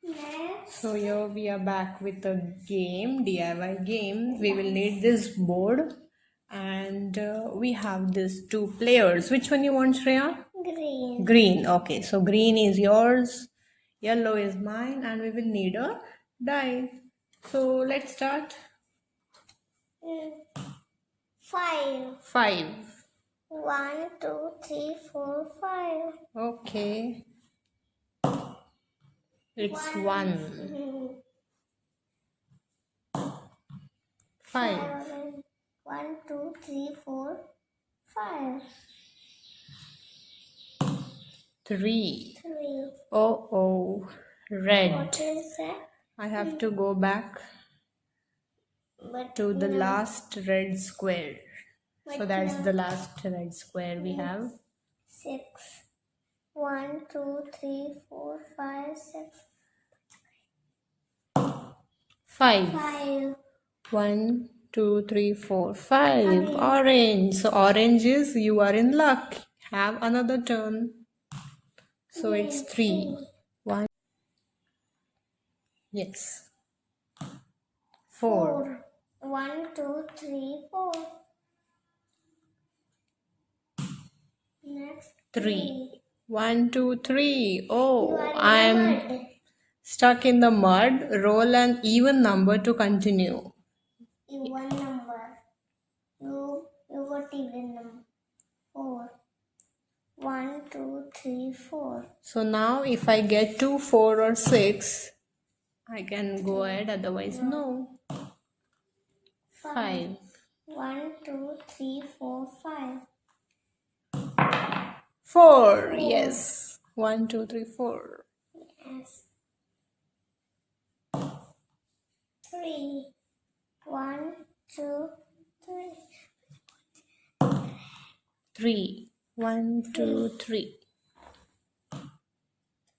Next. So here we are back with a game, DIY game. We will need this board and we have these two players. Which one you want, Shreya? Green. Green. Okay, so green is yours, yellow is mine, and we will need a die. So let's start. 5. 5. 1, 2, 3, 4, 5. Okay. It's 1. 5. 1, 2, 3, 4, 5. 3. 3. Oh, red. What is that? I have to go back But to the no. last red square. So But that's no. the last red square we have. 6. 1, 2, 3, 4, 5, 6. 5. 5. 1, 2, 3, 4, 5. Orange. So orange is you are in luck. Have another turn. So it's 3. 1. Yes. 4. 1, 2, 3, 4. Next. 3. 1, 2, 3. You Oh, are in the I'm mud. stuck in the mud. Roll an even number to continue. Even number. You got even number. 4. 1, 2, 3, 4. So now if I get to 4 or 6, I can go ahead, otherwise no. 5. 1, 2, 3, 4, 5. 4. Yes. 1, 2, 3, 4. Yes. 3. 1, 2, 3. 3. 1, 2, 3.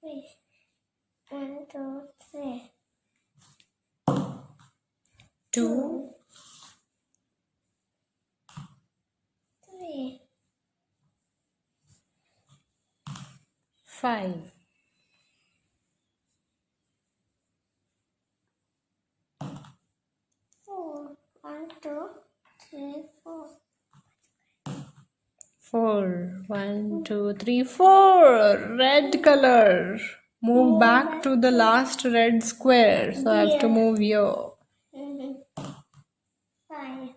3. 1, 2, 3. 2. 3. 5. 4. 1, 2, 3, 4. 4. 1, 2, 3, 4. Red color. Move back to the last red square. So I have to move here. 5.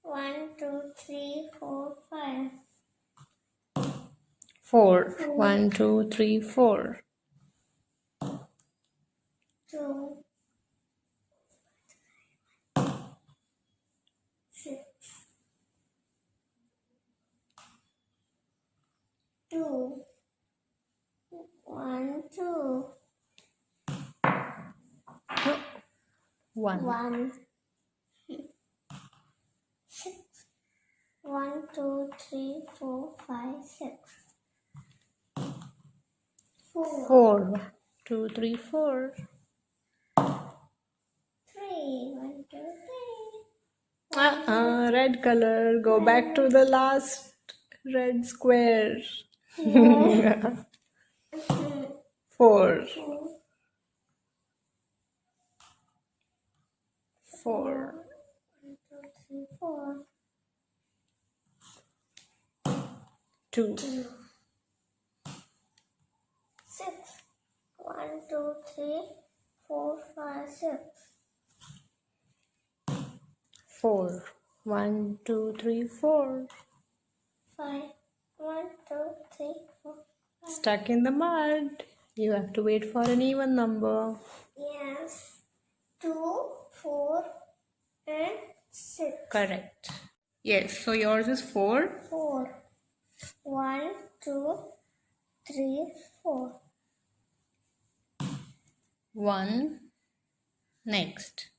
1, 2, 3, 4, 5. 4. 1, 2, 3, 4. 2. 6. 2. 1, 2. 1. 1. 6. 1, 2, 3, 4, 5, 6. 4. 4. 2, 3, 4. 3. 1, 2, 3. Red color. Go back to the last red square. 4. 4. 1, 2, 3, 4. 2. 6. 1, 2, 3, 4, 5, 6. 4. 1, 2, 3, 4. 5. 1, 2, 3, 4. Stuck in the mud. You have to wait for an even number. Yes. 2, 4, and 6. Correct. Yes, so yours is 4. 4. 1, 2, 3, 4. 1. Next.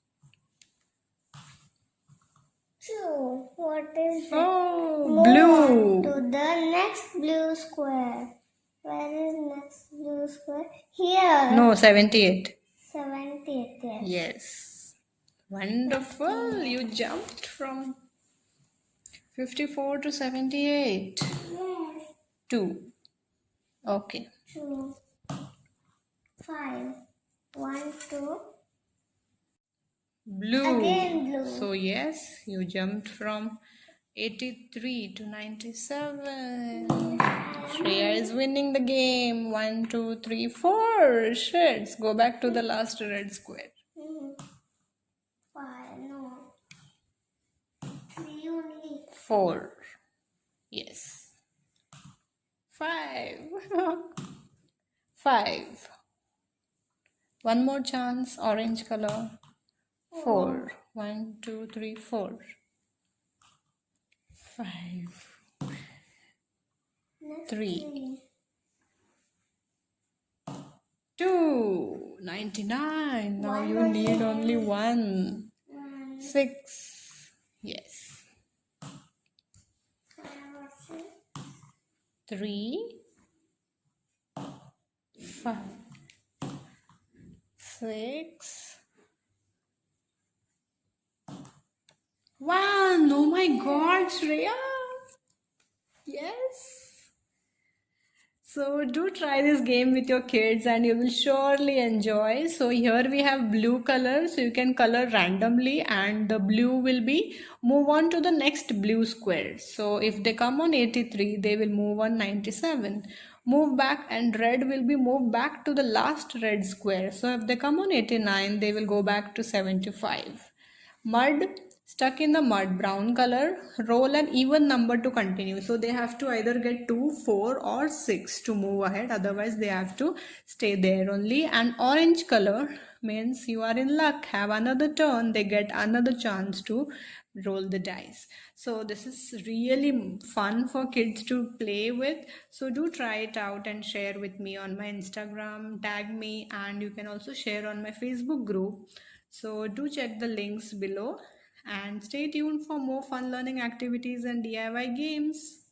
2. What is that? Oh, Move blue. to the next blue square. Where is next blue square? Here. No, 78. 78. Yes. Yes. Wonderful. You jumped from 54 to 78. Yes. 2. Okay. 2. 5. 1, 2. Blue. Again blue. So yes, you jumped from 83 to 97. Shreya is winning the game. 1, 2, 3, 4 shreds. Go back to the last red square. 5, no. 3 only. 4. Yes. 5. 5. One more chance. Orange color. 4. 1, 2, 3, 4. 5. Next 3. 2. 99. Now One you only. need only 1. 1. 6. Yes. 3. 5. 6. 1. Oh my God, Shreya. Yes. So do try this game with your kids and you will surely enjoy. So here we have blue color, so you can color randomly and the blue will be move on to the next blue square. So if they come on 83, they will move on 97. Move back and red will be moved back to the last red square. So if they come on 89, they will go back to 75. Mud, stuck in the mud, brown color, roll an even number to continue. So they have to either get 2, 4 or 6 to move ahead. Otherwise they have to stay there only. And orange color means you are in luck. Have another turn. They get another chance to roll the dice. So this is really fun for kids to play with. So do try it out and share with me on my Instagram. Tag me and you can also share on my Facebook group. So do check the links below and stay tuned for more fun learning activities and DIY games.